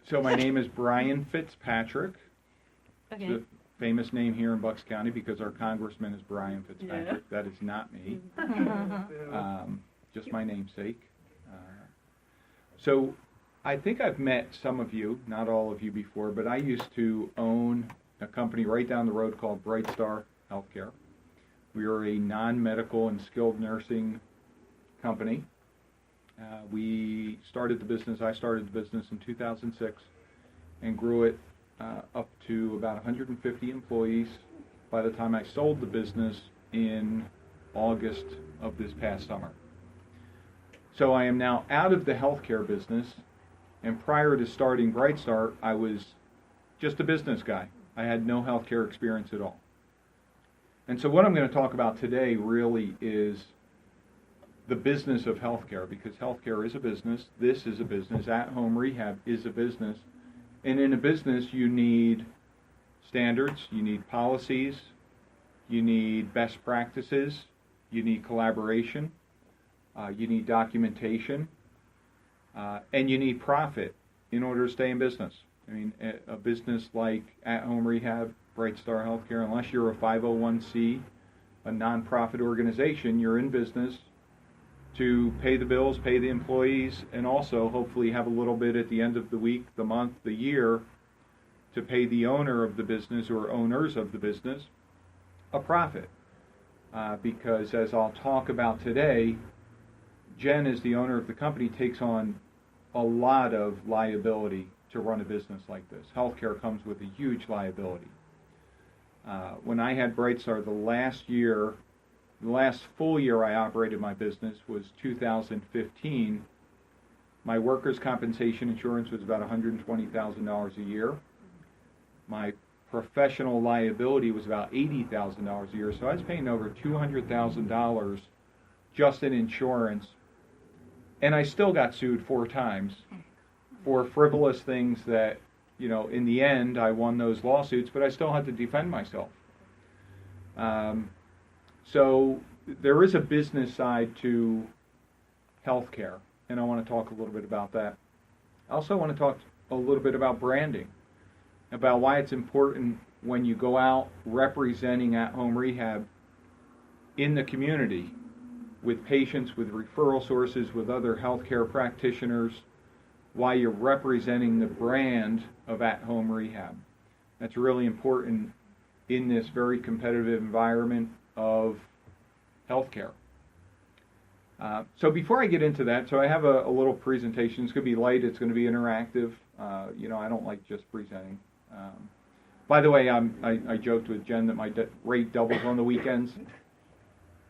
So my name is Brian Fitzpatrick. Okay. It's a famous name here in Bucks County because our congressman is Brian Fitzpatrick. Yeah. That is not me. Just my namesake. So I think I've met some of you, not all of you before, but I used to own a company right down the road called Bright Star Healthcare. We are a non-medical and skilled nursing company. I started the business in 2006 and grew it up to about 150 employees by the time I sold the business in August of this past summer. So I am now out of the healthcare business, and prior to starting Bright Star, I was just a business guy. I had no healthcare experience at all. And so what I'm going to talk about today really is the business of healthcare, because healthcare is a business. This is a business. At-home rehab is a business. And in a business, you need standards, you need policies, you need best practices, you need collaboration, you need documentation, and you need profit in order to stay in business. I mean, a business like At-Home Rehab, Bright Star Healthcare, unless you're a 501c, a nonprofit organization, you're in business to pay the bills, pay the employees, and also hopefully have a little bit at the end of the week, the month, the year, to pay the owner of the business or owners of the business a profit. Because as I'll talk about today, Jen, as the owner of the company, takes on a lot of liability to run a business like this. Healthcare comes with a huge liability. When I had Bright Star, the last full year I operated my business was 2015. My workers' compensation insurance was about $120,000 a year. My professional liability was about $80,000 a year, so I was paying over $200,000 just in insurance. And I still got sued 4 times for frivolous things that, in the end, I won those lawsuits, but I still had to defend myself. So there is a business side to healthcare, and I want to talk a little bit about that. I also want to talk a little bit about branding, about why it's important when you go out representing at-home rehab in the community with patients, with referral sources, with other healthcare practitioners, why you're representing the brand of at-home rehab. That's really important in this very competitive environment of healthcare. So before I get into that, so I have a little presentation. It's going to be light. It's going to be interactive. I don't like just presenting. By the way, I joked with Jen that my rate doubles on the weekends.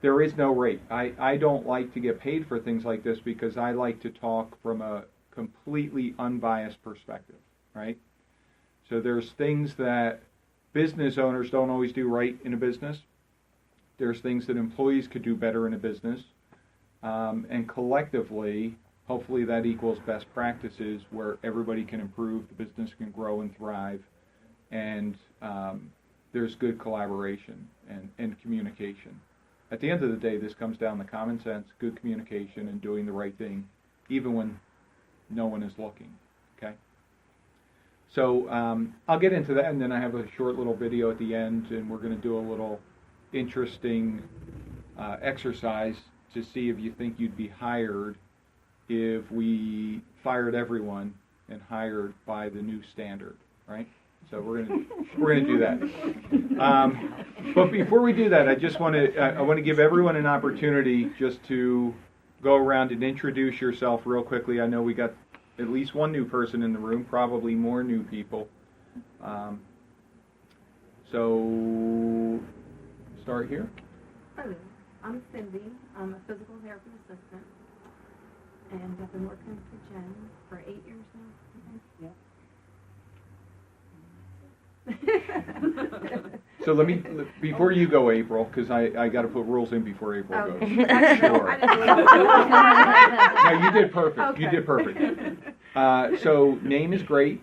There is no rate. I don't like to get paid for things like this because I like to talk from a completely unbiased perspective, right? So there's things that business owners don't always do right in a business. There's things that employees could do better in a business. And collectively, hopefully that equals best practices where everybody can improve, the business can grow and thrive, and there's good collaboration and communication. At the end of the day, this comes down to common sense, good communication, and doing the right thing, even when no one is looking, okay? So I'll get into that, and then I have a short little video at the end, and we're going to do a little interesting exercise to see if you think you'd be hired if we fired everyone and hired by the new standard, right? So we're gonna do that. But before we do that, I want to give everyone an opportunity just to go around and introduce yourself real quickly. I know we got at least one new person in the room, probably more new people. So start here. Hello, I'm Cindy. I'm a physical therapy assistant, and I've been working for Jen for 8 years now. So before you go, April, because I got to put rules in before April goes. Sure. No, you did perfect. Okay. You did perfect. So name is great.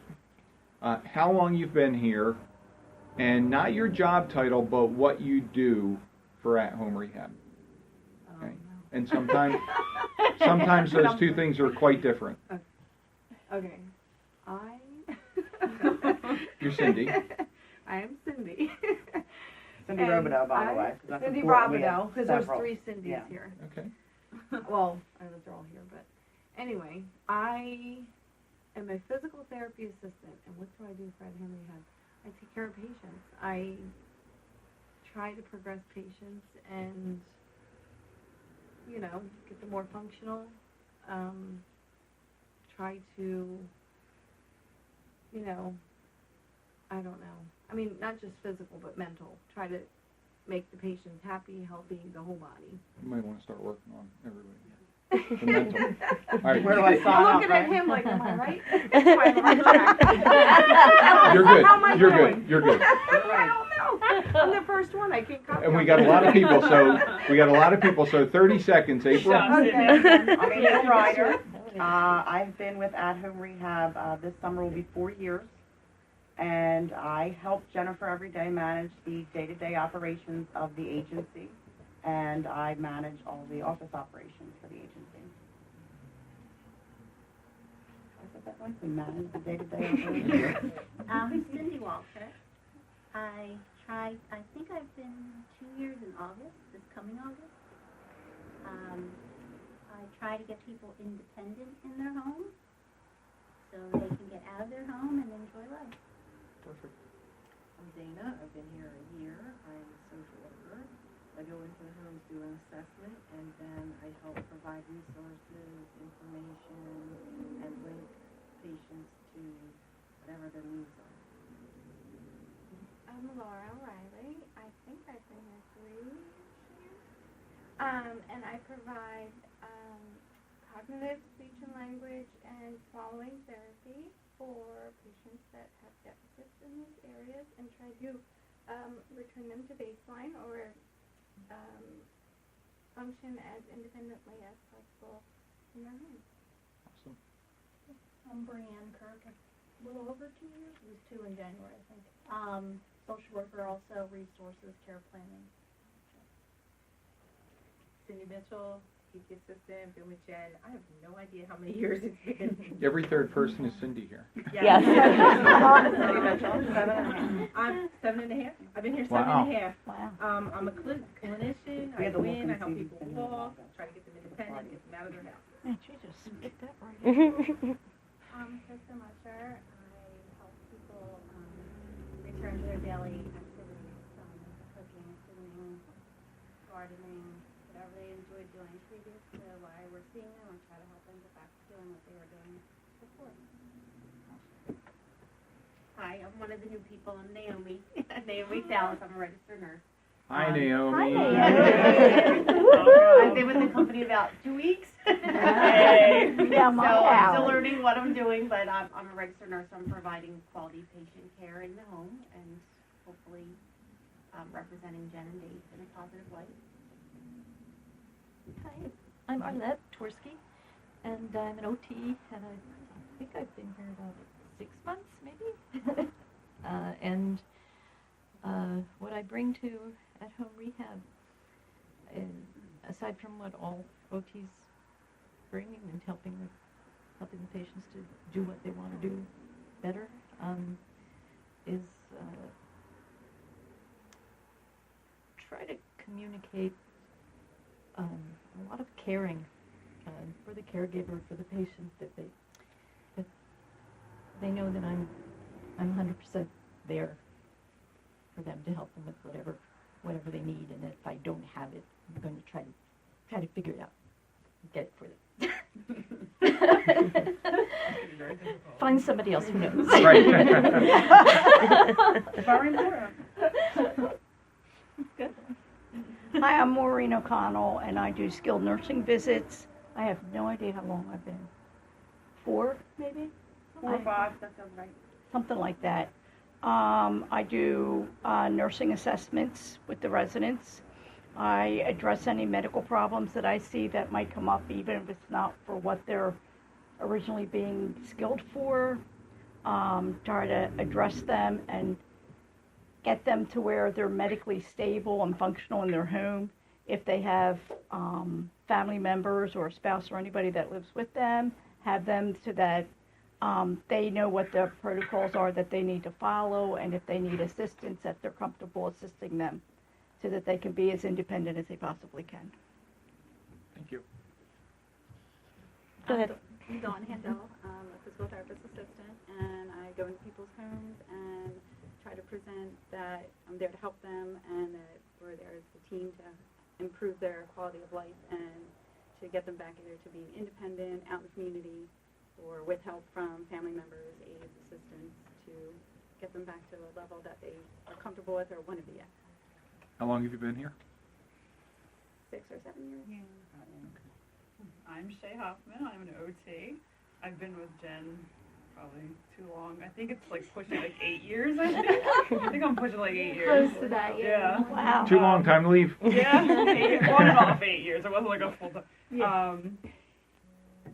How long you've been here, and not your job title, but what you do for at-home rehab. Okay. And sometimes those two things are quite different. Okay. I You're Cindy. I am Cindy. Cindy And Robideau, by the way. 'cause that's Cindy important. We have Robideau, because there's several. 3 Cindys Yeah. here. Okay. Well, I know they're all here, but anyway, I am a physical therapy assistant, and what do I do for Henry Rehab? I take care of patients. I try to progress patients and, you know, get them more functional. Try to, you know, I don't know. I mean, not just physical, but mental. Try to make the patients happy, healthy, the whole body. You might want to start working on everybody. The mental. All right. Where do I sign I'm up, looking at right? him like, am I right? Am I on the right track? You're good. How am I You're doing? good. You're good. I don't know. I'm the first one. I can't copy. And we got a lot of people, so 30 seconds, April. Okay. I'm Amy Ryder. I've been with At Home Rehab, this summer will be 4 years. And I help Jennifer every day manage the day-to-day operations of the agency. And I manage all the office operations for the agency. I said that right? We manage the day-to-day operations. Cindy Walter. I think I've been 2 years in August, this coming August. I try to get people independent in their home so they can get out of their home and enjoy life. Perfect. I'm Dana. I've been here a year. I'm a social worker. I go into the homes, do an assessment, and then I help provide resources, information, and link patients to whatever their needs are. I'm Laura Riley. I think I've been here 3 years. And I provide cognitive speech and language and swallowing therapy for patients that have deficits in these areas and try to return them to baseline or function as independently as possible in their homes. Awesome. I'm Brianne Kirk, a little over 2 years, it was 2 in January, I think. Social worker, also resources, care planning. Cindy Mitchell, PT assistant, Bill Jen. I have no idea how many years it's been. Every third person is Cindy here. Yes. Cindy Mitchell, 7.5. I'm 7.5. I've been here Wow. 7.5. Wow. I'm a clinician. We I had the go in, I help walk-in people season. walk, try to get them independent, get them out of their house. Krista Musher, I help people return to their daily activities, cooking, swimming, gardening, whatever they enjoyed doing previous to why we're seeing them, or try to help them get back to doing what they were doing before. Hi, I'm one of the new people. I'm Naomi. Naomi Dallas. I'm a registered nurse. Hi, Naomi. Hi, I've been with the company about 2 weeks. Yeah, So my I'm still hours. learning what I'm doing, but I'm a registered nurse. So I'm providing quality patient care in the home and hopefully representing Jen and Dave in a positive light. Hi, I'm Arlette Tversky, and I'm an OT, and I think I've been here about 6 months, maybe. And what I bring to At Home Rehab, aside from what all OTs bring and helping the patients to do what they want to do better, is try to communicate a lot of caring for the caregiver, for the patient, that they know that I'm 100% there for them to help them with whatever they need, and if I don't have it, I'm going to try to figure it out, get it for them. Find somebody else who knows. Right. Very important. Good. Hi, I'm Maureen O'Connell, and I do skilled nursing visits. I have no idea how long I've been. 4, maybe? 4 or 5, that sounds right. Something like that. I do nursing assessments with the residents. I address any medical problems that I see that might come up, even if it's not for what they're originally being skilled for. Try to address them and get them to where they're medically stable and functional in their home. If they have family members or a spouse or anybody that lives with them, have them so that They know what the protocols are that they need to follow, and if they need assistance, that they're comfortable assisting them so that they can be as independent as they possibly can. Thank you. Go ahead. I'm Dawn Handel. I'm a physical therapist assistant, and I go into people's homes and try to present that I'm there to help them and that we're there as a team to improve their quality of life and to get them back either to being independent, out in the community, or with help from family members, aides, assistants, to get them back to a level that they are comfortable with or want to be at. How long have you been here? 6 or 7 years. Yeah. I'm Shay Hoffman. I'm an OT. I've been with Jen probably too long. I think it's like pushing like 8 years. I think I'm pushing like 8 years. Close to that, Yeah. Wow. Too long time to leave. Yeah, on and off 8 years. It wasn't like a full time. Yeah.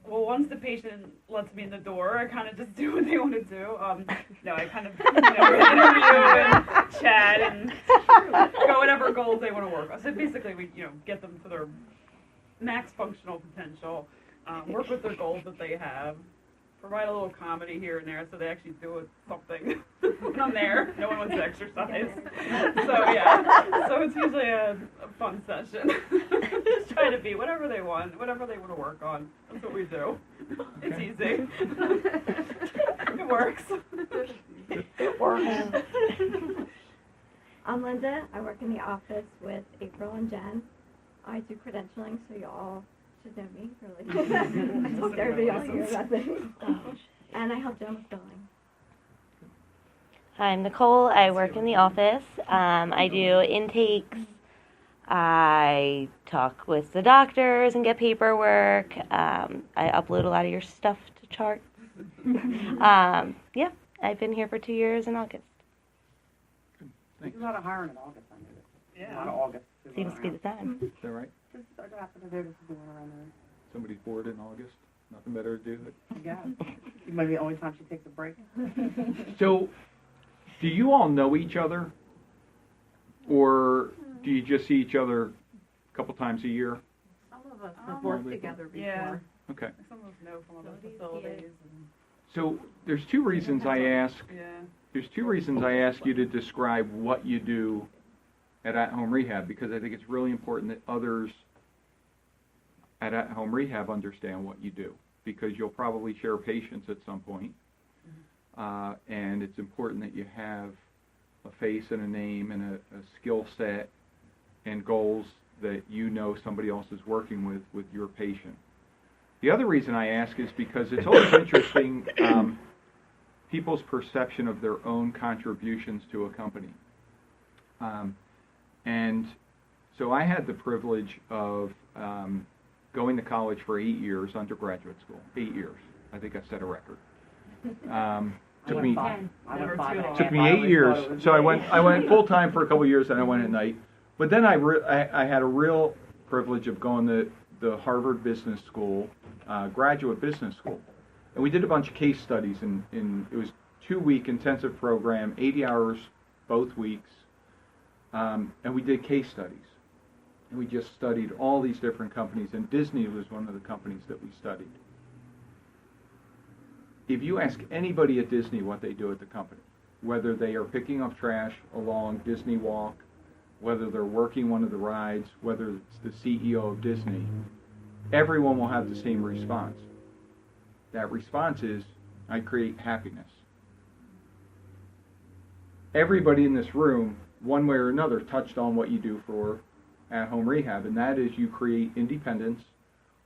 Well, once the patient lets me in the door, I kind of just do what they want to do. No, I kind of interview and chat and go whatever goals they want to work on. So basically, we get them to their max functional potential, work with their goals that they have, provide a little comedy here and there so they actually do something. When I'm there, no one wants to exercise. So yeah, so it's usually a fun session. Just try to be whatever they want to work on. That's what we do. It's easy. It works. It works. I'm Linda. I work in the office with April and Jen. I do credentialing, so you all should know me, really. I talk to everybody else here about things. And I help Jen with billing. Hi, I'm Nicole. I work in the office. I do intakes. I talk with the doctors and get paperwork. I upload a lot of your stuff to charts. Yeah, I've been here for 2 years in August. There's a lot of hiring in August, I noticed. Yeah. A lot of August. Seems to be the time. Is that right? Just start after the notice is doing around there. Somebody's bored in August. Nothing better to do. Yeah. It might be the only time she takes a break. So, do you all know each other? Or do you just see each other a couple times a year? Some of us have worked together before. Yeah. Okay. Some of us know from other facilities. And, So, there's two reasons I ask. yeah. There's two reasons I ask you to describe what you do at home rehab, because I think it's really important that others at home rehab understand what you do, because you'll probably share patients at some point, and it's important that you have a face and a name and a skill set and goals that somebody else is working with your patient. The other reason I ask is because it's always interesting people's perception of their own contributions to a company. And so I had the privilege of going to college for 8 years, undergraduate school. 8 years. I think I set a record. Took me 8 years. So I went full time for a couple of years, and I went at night. But then I had a real privilege of going to the Harvard Business School, graduate business school, and we did a bunch of case studies. In it was 2-week intensive program, 80 hours both weeks. And we did case studies. And we just studied all these different companies, and Disney was one of the companies that we studied. If you ask anybody at Disney what they do at the company, whether they are picking up trash along Disney Walk, whether they're working one of the rides, whether it's the CEO of Disney, everyone will have the same response. That response is, I create happiness. Everybody in this room, one way or another, touched on what you do for at-home rehab, and that is you create independence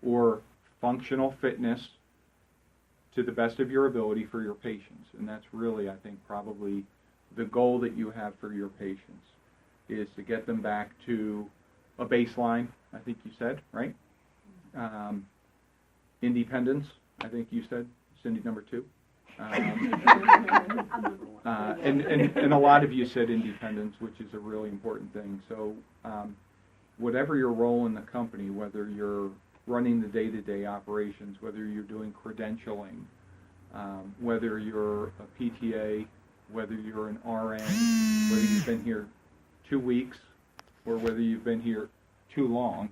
or functional fitness to the best of your ability for your patients. And that's really, I think, probably the goal that you have for your patients, is to get them back to a baseline, I think you said, right? Independence, I think you said, Cindy, number 2. And a lot of you said independence, which is a really important thing. So whatever your role in the company, whether you're running the day-to-day operations, whether you're doing credentialing, whether you're a PTA, whether you're an RN, whether you've been here 2 weeks, or whether you've been here too long,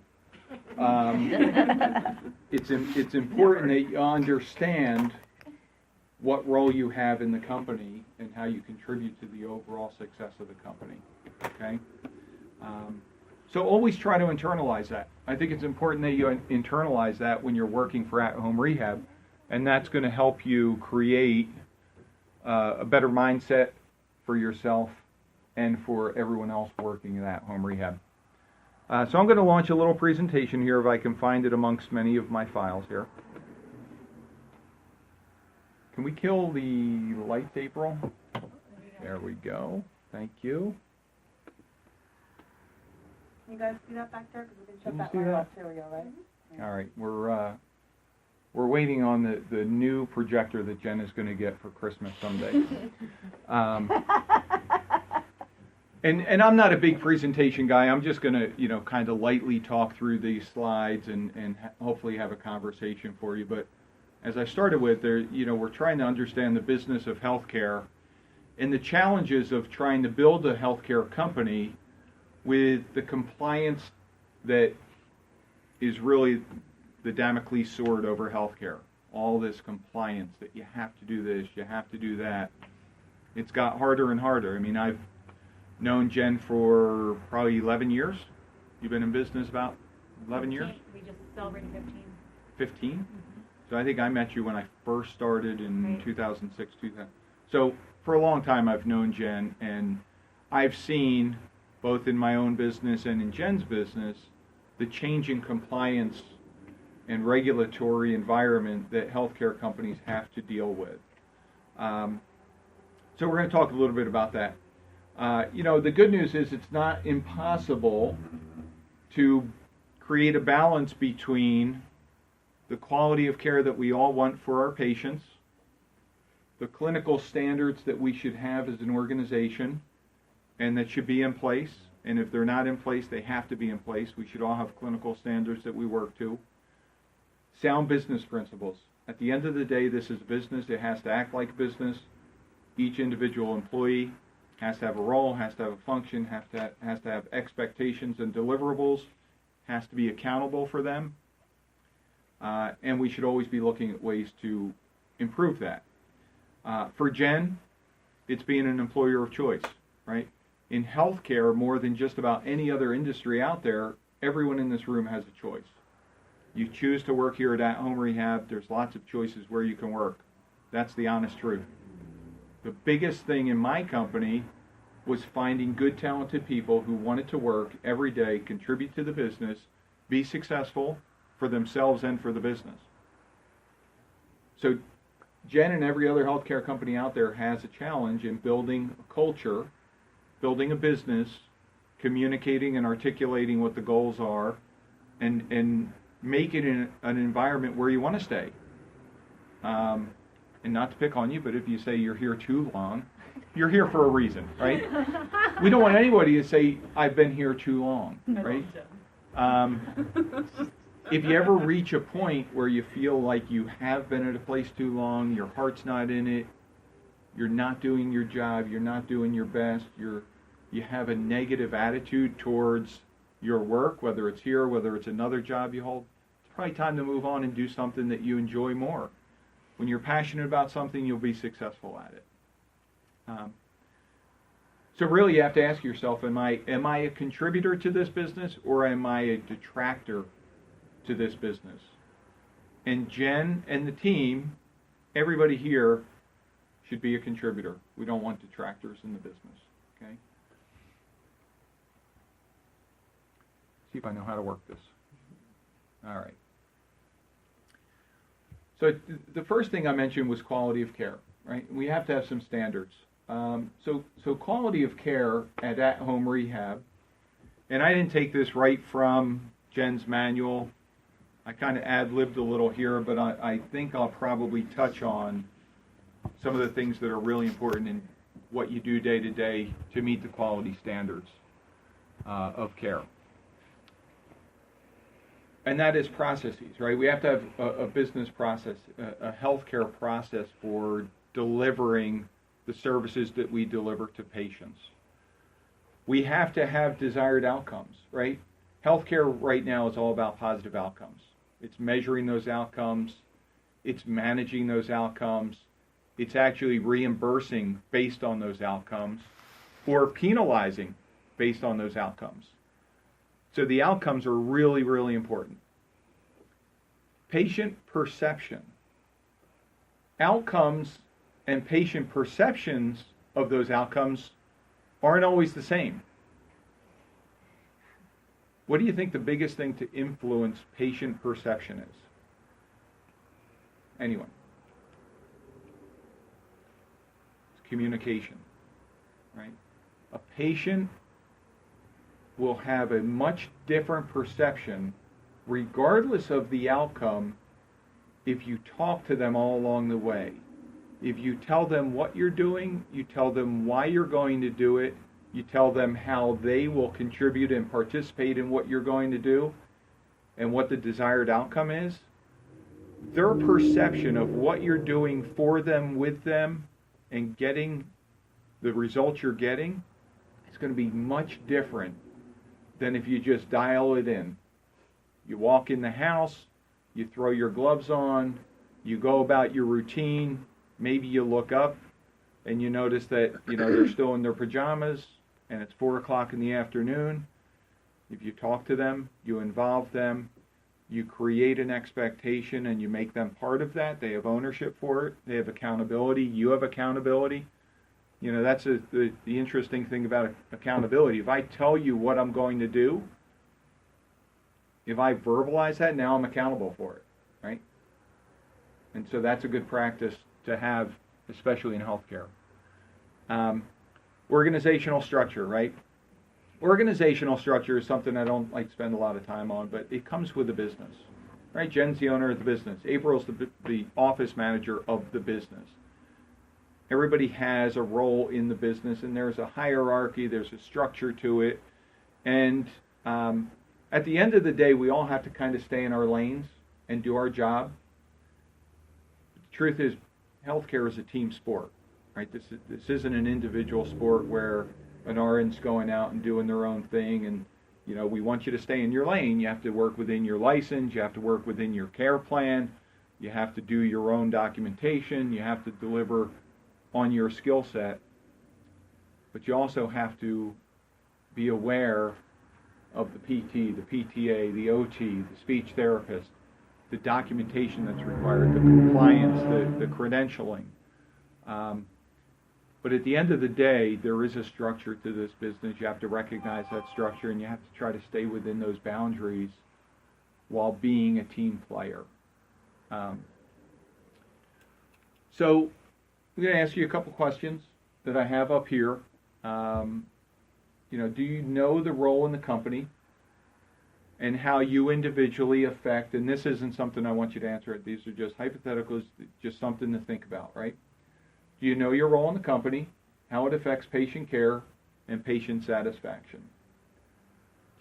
it's important that you understand what role you have in the company and how you contribute to the overall success of the company. Okay? So always try to internalize that. I think it's important that you internalize that when you're working for at-home rehab, and that's going to help you create a better mindset for yourself and for everyone else working in at-home rehab. So I'm going to launch a little presentation here if I can find it amongst many of my files here. Can we kill the lights, April? There we go. Thank you. Can you guys see that back there? Because we can Can shut you that see light that? off too, you all right? All right, we're waiting on the new projector that Jen is going to get for Christmas someday. And I'm not a big presentation guy. I'm just going to kind of lightly talk through these slides and hopefully have a conversation for you. But as I started with, we're trying to understand the business of healthcare and the challenges of trying to build a healthcare company with the compliance that is really the Damocles sword over healthcare. All this compliance that you have to do this, you have to do that. It's got harder and harder. I mean, I've known Jen for probably 11 years. You've been in business about 11 years? We just celebrated 15. 15? Mm-hmm. So I think I met you when I first started in 2006, 2000. So for a long time I've known Jen, and I've seen, both in my own business and in Jen's business, the changing compliance and regulatory environment that healthcare companies have to deal with. So we're going to talk a little bit about that. The good news is it's not impossible to create a balance between the quality of care that we all want for our patients, the clinical standards that we should have as an organization, and that should be in place. And if they're not in place, they have to be in place. We should all have clinical standards that we work to. Sound business principles. At the end of the day, this is business. It has to act like business. Each individual employee has to have a role, has to have a function, has to have expectations and deliverables, has to be accountable for them. And we should always be looking at ways to improve that. For Jen, it's being an employer of choice, right? In healthcare, more than just about any other industry out there, everyone in this room has a choice. You choose to work here at home rehab, there's lots of choices where you can work. That's the honest truth. The biggest thing in my company was finding good, talented people who wanted to work every day, contribute to the business, be successful for themselves and for the business. So Jen and every other healthcare company out there has a challenge in building a culture, building a business, communicating and articulating what the goals are, and make it in an environment where you want to stay. And not to pick on you, but if you say you're here too long, you're here for a reason, right? We don't want anybody to say, I've been here too long, right? If you ever reach a point where you feel like you have been at a place too long, your heart's not in it, you're not doing your job, you're not doing your best, you have a negative attitude towards your work, whether it's here, whether it's another job you hold, it's probably time to move on and do something that you enjoy more. When you're passionate about something, you'll be successful at it. So really you have to ask yourself, am I a contributor to this business, or am I a detractor to this business? And Jen and the team, everybody here, should be a contributor. We don't want detractors in the business, okay? See if I know how to work this. All right. So the first thing I mentioned was quality of care, right? We have to have some standards. So quality of care at home rehab, and I didn't take this right from Jen's manual. I kind of ad-libbed a little here, but I think I'll probably touch on some of the things that are really important in what you do day to day to meet the quality standards of care. And that is processes, right? We have to have a business process, a healthcare process for delivering the services that we deliver to patients. We have to have desired outcomes, right? Healthcare right now is all about positive outcomes. It's measuring those outcomes, it's managing those outcomes, it's actually reimbursing based on those outcomes or penalizing based on those outcomes. So the outcomes are really, really important. Patient perception. Outcomes and patient perceptions of those outcomes aren't always the same. What do you think the biggest thing to influence patient perception is? Anyone? It's communication, right? A patient will have a much different perception regardless of the outcome if you talk to them all along the way. If you tell them what you're doing, you tell them why you're going to do it, you tell them how they will contribute and participate in what you're going to do and what the desired outcome is, their perception of what you're doing for them, with them, and getting the results you're getting is going to be much different than if you just dial it in. You walk in the house, you throw your gloves on, you go about your routine, maybe you look up and you notice that, they're still in their pajamas and it's 4 o'clock in the afternoon. If you talk to them, you involve them, you create an expectation and you make them part of that. They have ownership for it. They have accountability. You have accountability. That's the interesting thing about accountability. If I tell you what I'm going to do, if I verbalize that, now I'm accountable for it, right? And so that's a good practice to have, especially in healthcare. Organizational structure, right? Organizational structure is something I don't like to spend a lot of time on, but it comes with the business, right? Jen's the owner of the business. April's the office manager of the business. Everybody has a role in the business, and there's a hierarchy, there's a structure to it, and at the end of the day, we all have to kind of stay in our lanes and do our job. The truth is, healthcare is a team sport, right? This isn't an individual sport where an RN's going out and doing their own thing, and we want you to stay in your lane. You have to work within your license, you have to work within your care plan, you have to do your own documentation, you have to deliver on your skill set, but you also have to be aware of the PT, the PTA, the OT, the speech therapist, the documentation that's required, the compliance, the credentialing. But at the end of the day, there is a structure to this business. You have to recognize that structure, and you have to try to stay within those boundaries while being a team player. So I'm going to ask you a couple questions that I have up here. Do you know the role in the company and how you individually affect, and this isn't something I want you to answer, these are just hypotheticals, just something to think about, right? Do you know your role in the company, how it affects patient care and patient satisfaction?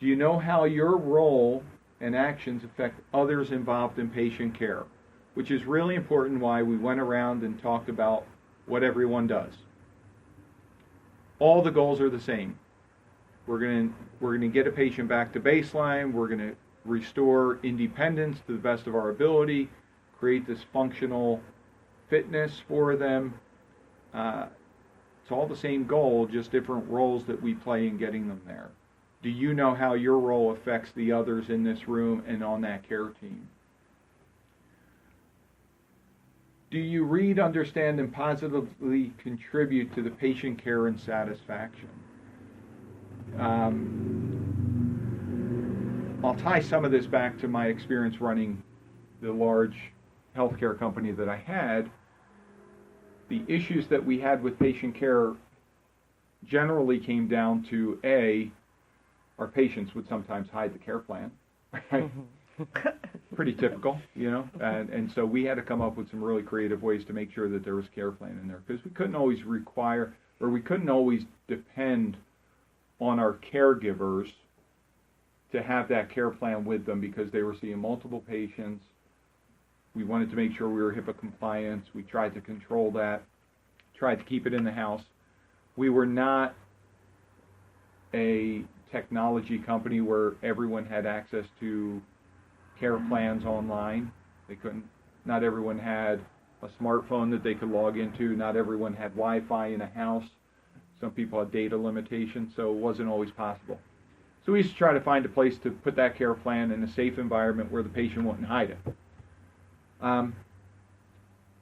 Do you know how your role and actions affect others involved in patient care? Which is really important, why we went around and talked about what everyone does. All the goals are the same. We're going to get a patient back to baseline. We're going to restore independence to the best of our ability, create this functional fitness for them. It's all the same goal, just different roles that we play in getting them there. Do you know how your role affects the others in this room and on that care team? Do you read, understand, and positively contribute to the patient care and satisfaction? I'll tie some of this back to my experience running the large healthcare company that I had. The issues that we had with patient care generally came down to, A, our patients would sometimes hide the care plan, right? Pretty typical, and so we had to come up with some really creative ways to make sure that there was care plan in there, because we couldn't always require, or we couldn't always depend on our caregivers to have that care plan with them, because they were seeing multiple patients. We wanted to make sure we were HIPAA compliant. We tried to control that, tried to keep it in the house. We were not a technology company where everyone had access to care plans online. Not everyone had a smartphone that they could log into. Not everyone had Wi-Fi in a house. Some people had data limitations, so it wasn't always possible. So we used to try to find a place to put that care plan in a safe environment where the patient wouldn't hide it.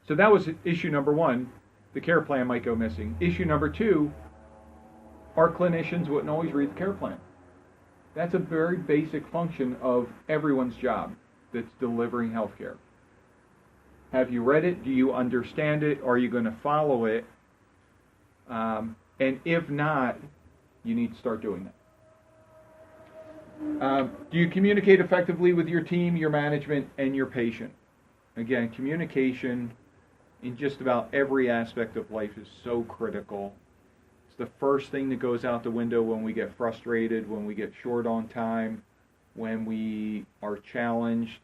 So that was issue number one. The care plan might go missing. Issue number two, our clinicians wouldn't always read the care plan. That's a very basic function of everyone's job that's delivering healthcare. Have you read it? Do you understand it? Are you going to follow it? And if not, you need to start doing that. Do you communicate effectively with your team, your management, and your patient? Again, communication in just about every aspect of life is so critical. It's the first thing that goes out the window when we get frustrated, when we get short on time, when we are challenged.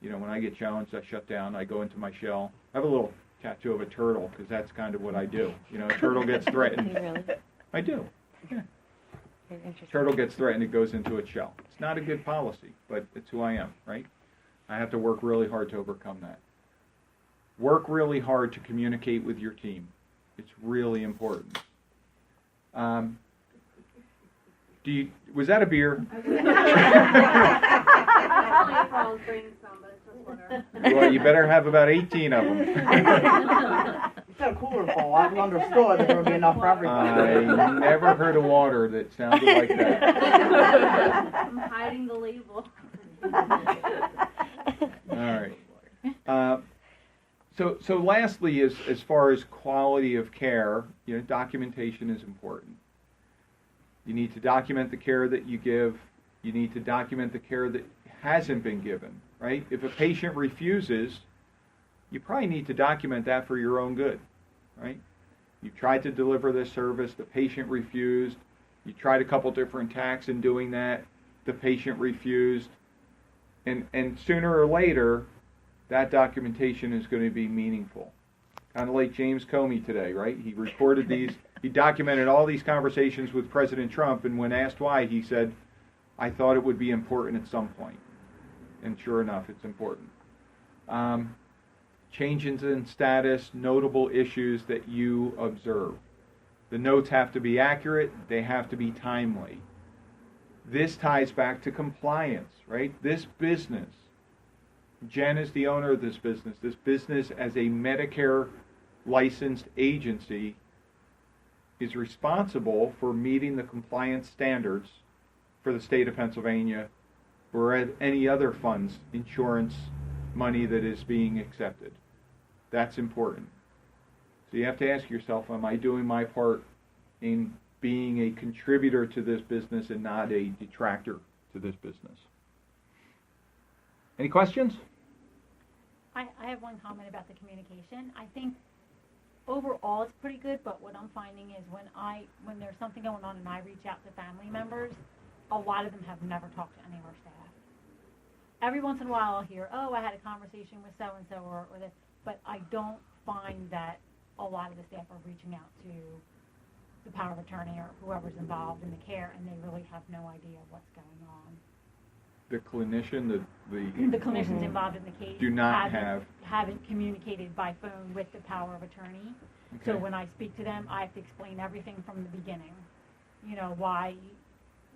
You know, when I get challenged, I shut down, I go into my shell. I have a little tattoo of a turtle because that's kind of what I do. You know, a turtle gets threatened. Really? I do. Yeah. Very interesting. Turtle gets threatened, it goes into its shell. It's not a good policy, but it's who I am, right? I have to work really hard to overcome that. Work really hard to communicate with your team. It's really important. Was that a beer? Well, you better have about 18 of them. You said a cooler full. I understood that there would be enough for everybody. I never heard of water that sounded like that. I'm hiding the label. All right. So lastly, as far as quality of care, you know, documentation is important. You need to document the care that you give. You need to document the care that hasn't been given, right? If a patient refuses, you probably need to document that for your own good, right? You tried to deliver this service, the patient refused. You tried a couple different tacks in doing that, the patient refused. And sooner or later, that documentation is going to be meaningful. Kind of like James Comey today, right? He recorded these, he documented all these conversations with President Trump, and when asked why, he said, I thought it would be important at some point. And sure enough, it's important. Changes in status, notable issues that you observe. The notes have to be accurate, they have to be timely. This ties back to compliance, right? This business, Jen is the owner of this business as a Medicare licensed agency is responsible for meeting the compliance standards for the state of Pennsylvania or any other funds, insurance money that is being accepted. That's important. So you have to ask yourself, am I doing my part in being a contributor to this business and not a detractor to this business? Any questions? I have one comment about the communication. I think overall it's pretty good, but what I'm finding is when there's something going on and I reach out to family members, a lot of them have never talked to any of our staff. Every once in a while I'll hear, oh, I had a conversation with so-and-so or this, but I don't find that a lot of the staff are reaching out to the power of attorney or whoever's involved in the care, and they really have no idea what's going on. The clinician, the clinicians involved in the case do not haven't communicated by phone with the power of attorney. Okay. So when I speak to them, I have to explain everything from the beginning. You know, why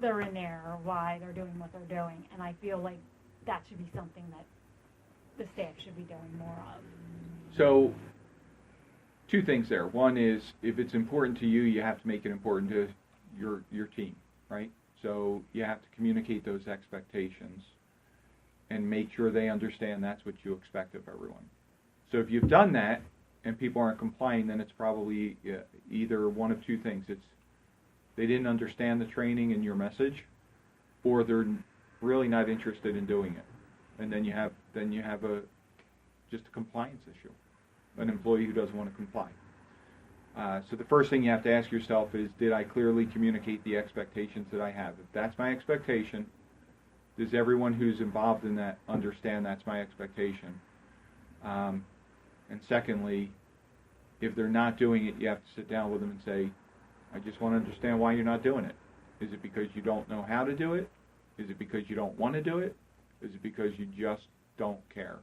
they're in there or why they're doing what they're doing. And I feel like that should be something that the staff should be doing more of. So, two things there. One is, if it's important to you, you have to make it important to your team, right? So you have to communicate those expectations and make sure they understand that's what you expect of everyone. So if you've done that and people aren't complying, then it's probably either one of two things. It's they didn't understand the training and your message, or they're really not interested in doing it. And then you have just a compliance issue, an employee who doesn't want to comply. So the first thing you have to ask yourself is, did I clearly communicate the expectations that I have? If that's my expectation, does everyone who's involved in that understand that's my expectation? And secondly, if they're not doing it, you have to sit down with them and say, I just want to understand why you're not doing it. Is it because you don't know how to do it? Is it because you don't want to do it? Is it because you just don't care?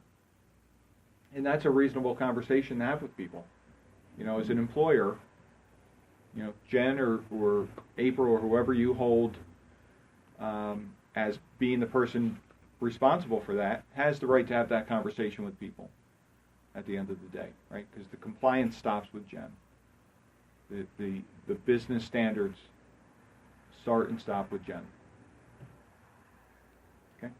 And that's a reasonable conversation to have with people. You know, as an employer, you know, Jen or April or whoever you hold as being the person responsible for that has the right to have that conversation with people at the end of the day, right? Because the compliance stops with Jen. The business standards start and stop with Jen. Okay.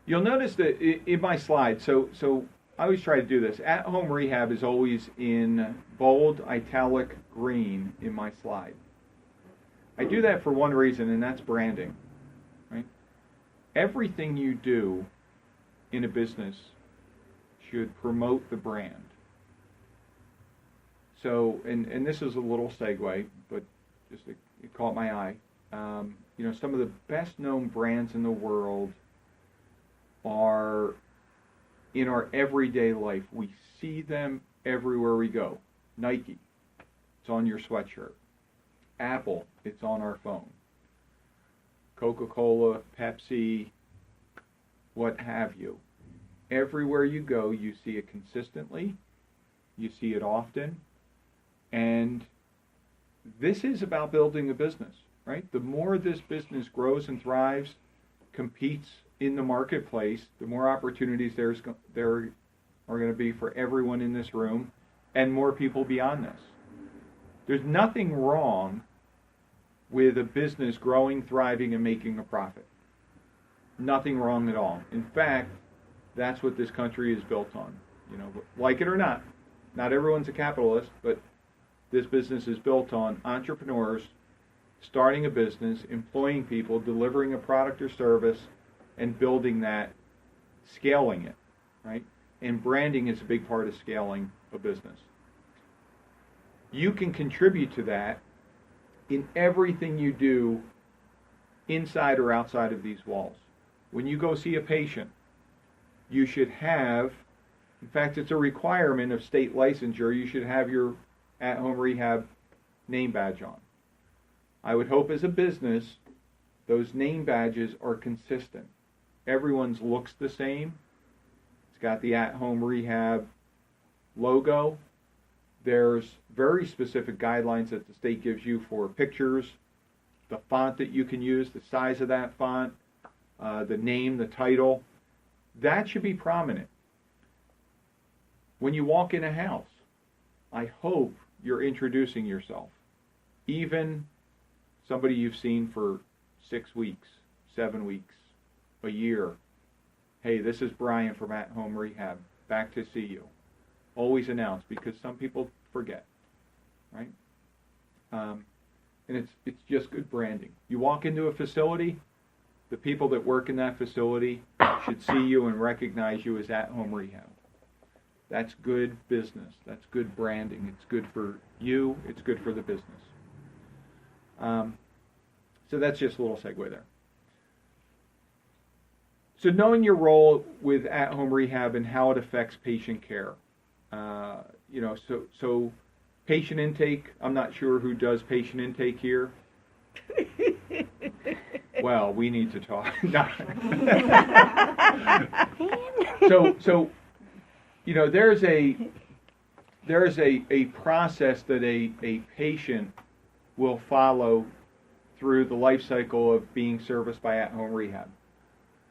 You'll notice that in my slide, so I always try to do this. At-home rehab is always in bold, italic, green in my slide. I do that for one reason, and that's branding, right? Everything you do in a business should promote the brand. So, and this is a little segue, but just it caught my eye. You know, some of the best known brands in the world are in our everyday life. We see them everywhere we go. Nike, it's on your sweatshirt. Apple, it's on our phone. Coca-Cola, Pepsi, what have you. Everywhere you go, you see it consistently, you see it often, and this is about building a business, right? The more this business grows and thrives, competes in the marketplace, the more opportunities there are going to be for everyone in this room and more people beyond this. There's nothing wrong with a business growing, thriving, and making a profit. Nothing wrong at all. In fact, that's what this country is built on. You know, like it or not everyone's a capitalist, but this business is built on entrepreneurs starting a business, employing people, delivering a product or service, and building that, scaling it, right? And branding is a big part of scaling a business. You can contribute to that in everything you do inside or outside of these walls. When you go see a patient, you should have, in fact, it's a requirement of state licensure, you should have your at-home rehab name badge on. I would hope as a business, those name badges are consistent. Everyone's looks the same. It's got the at-home rehab logo. There's very specific guidelines that the state gives you for pictures, the font that you can use, the size of that font, the name, the title. That should be prominent. When you walk in a house, I hope you're introducing yourself. Even somebody you've seen for 6 weeks, 7 weeks, a year. Hey, this is Brian from At Home Rehab. Back to see you. Always announce, because some people forget, right? And it's just good branding. You walk into a facility, the people that work in that facility should see you and recognize you as At Home Rehab. That's good business. That's good branding. It's good for you. It's good for the business. So that's just a little segue there. So knowing your role with at-home rehab and how it affects patient care. So patient intake, I'm not sure who does patient intake here. Well, we need to talk. So you know, there's a process that a patient will follow through the life cycle of being serviced by at-home rehab.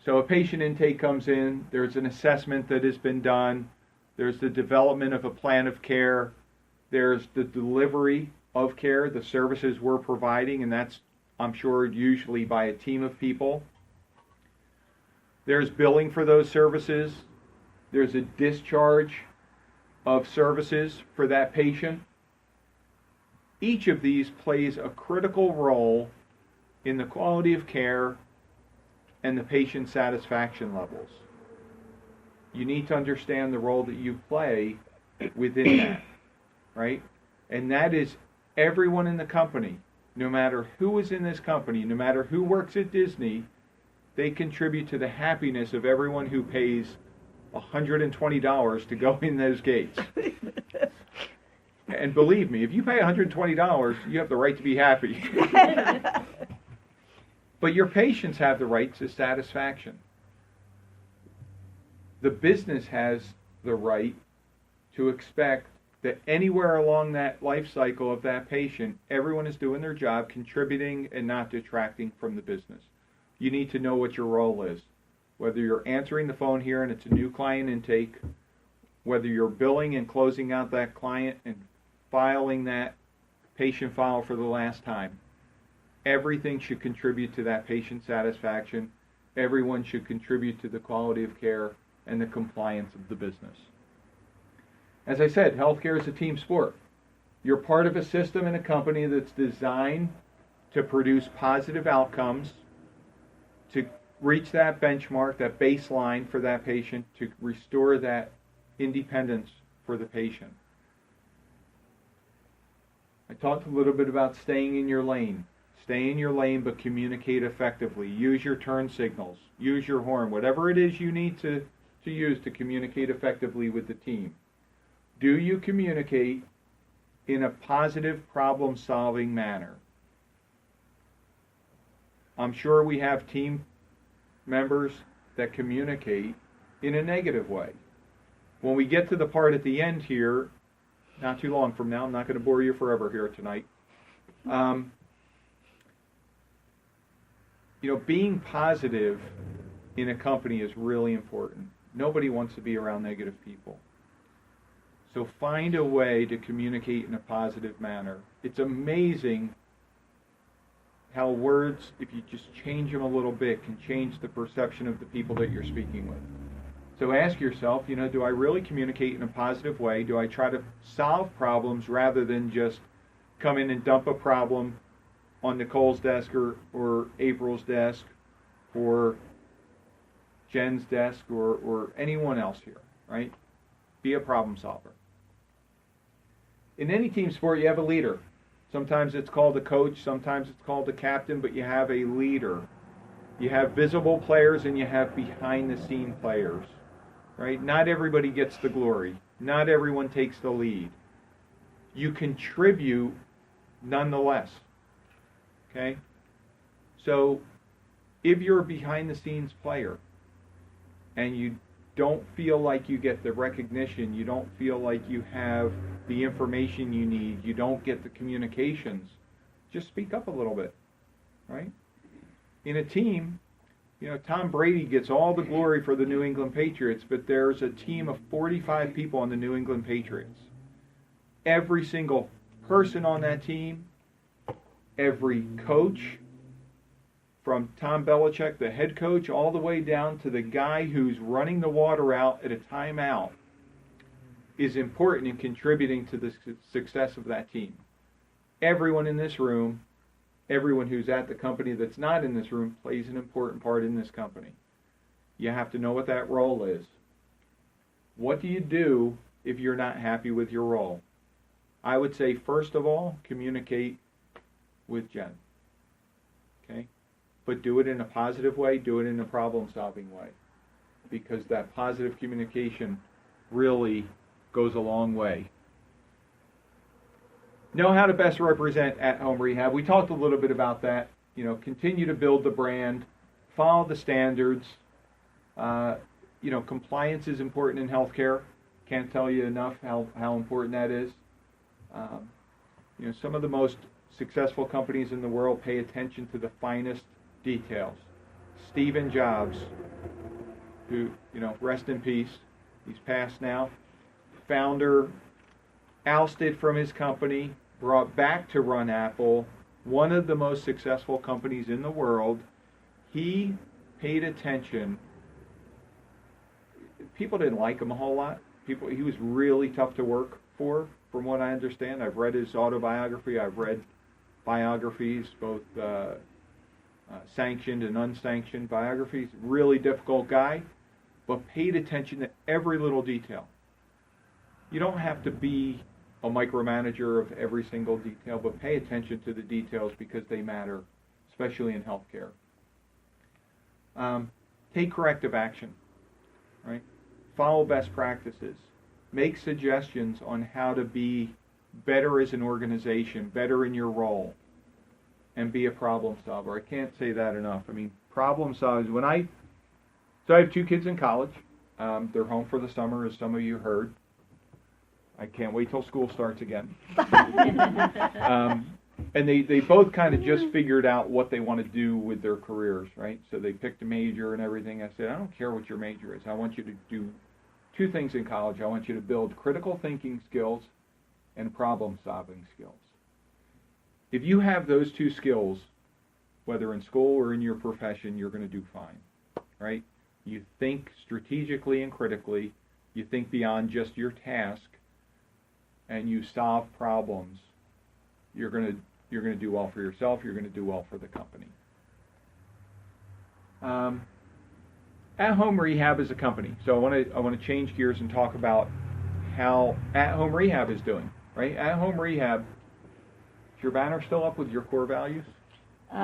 So a patient intake comes in, there's an assessment that has been done, there's the development of a plan of care, there's the delivery of care, the services we're providing, and that's, I'm sure, usually by a team of people. There's billing for those services, there's a discharge of services for that patient. Each of these plays a critical role in the quality of care and the patient satisfaction levels. You need to understand the role that you play within that, right? And that is everyone in the company, no matter who is in this company, no matter who works at Disney, they contribute to the happiness of everyone who pays $120 to go in those gates. And believe me, if you pay $120, you have the right to be happy. But your patients have the right to satisfaction. the business has the right to expect that anywhere along that life cycle of that patient, everyone is doing their job, contributing and not detracting from the business. You need to know what your role is. Whether you're answering the phone here and it's a new client intake, whether you're billing and closing out that client and filing that patient file for the last time, everything should contribute to that patient satisfaction. Everyone should contribute to the quality of care and the compliance of the business. As I said, healthcare is a team sport. You're part of a system and a company that's designed to produce positive outcomes, to reach that benchmark, that baseline for that patient, to restore that independence for the patient. I talked a little bit about staying in your lane. Stay in your lane, but communicate effectively. Use your turn signals. Use your horn. Whatever it is you need to use to communicate effectively with the team. Do you communicate in a positive problem-solving manner? I'm sure we have team members that communicate in a negative way. When we get to the part at the end here, not too long from now, I'm not going to bore you forever here tonight. Being positive in a company is really important. Nobody wants to be around negative people. So find a way to communicate in a positive manner. It's amazing how words, if you just change them a little bit, can change the perception of the people that you're speaking with. So ask yourself, do I really communicate in a positive way? Do I try to solve problems rather than just come in and dump a problem on Nicole's desk or April's desk or Jen's desk or anyone else here, right? Be a problem solver. In any team sport, you have a leader. Sometimes it's called a coach, sometimes it's called a captain, but you have a leader. You have visible players and you have behind-the-scene players, right? Not everybody gets the glory. Not everyone takes the lead. You contribute nonetheless, okay? So if you're a behind-the-scenes player and you don't feel like you get the recognition, you don't feel like you have the information you need, you don't get the communications, just speak up a little bit, right? In a team, Tom Brady gets all the glory for the New England Patriots, but there's a team of 45 people on the New England Patriots. Every single person on that team, every coach, from Tom Belichick, the head coach, all the way down to the guy who's running the water out at a timeout, is important in contributing to the success of that team. Everyone in this room, everyone who's at the company that's not in this room, plays an important part in this company. You have to know what that role is. What do you do if you're not happy with your role? I would say, first of all, communicate with Jen. Okay? But do it in a positive way, do it in a problem-solving way. Because that positive communication really goes a long way. Know how to best represent at-home rehab. We talked a little bit about that. Continue to build the brand, follow the standards. Compliance is important in healthcare. Can't tell you enough how important that is. Some of the most successful companies in the world pay attention to the finest details. Stephen Jobs, who, rest in peace, he's passed now, founder, ousted from his company, brought back to run Apple, one of the most successful companies in the world. He paid attention. People didn't like him a whole lot. He was really tough to work for, from what I understand. I've read his autobiography. I've read biographies, both sanctioned and unsanctioned biographies. Really difficult guy, but paid attention to every little detail. You don't have to be a micromanager of every single detail, but pay attention to the details because they matter, especially in healthcare. Take corrective action, right? Follow best practices. Make suggestions on how to be better as an organization, better in your role, and be a problem solver. I can't say that enough. Problem solving. So I have 2 kids in college. They're home for the summer, as some of you heard. I can't wait till school starts again. And they both kind of just figured out what they want to do with their careers, right? So they picked a major and everything. I said, I don't care what your major is. I want you to do two things in college. I want you to build critical thinking skills and problem-solving skills. If you have those two skills, whether in school or in your profession, you're going to do fine, right? You think strategically and critically. You think beyond just your task, and you solve problems. You're going to do well for yourself. You're going to do well for the company. At-home rehab is a company, so I want to change gears and talk about how at-home rehab is doing. Right? At-home rehab. Is your banner still up with your core values? What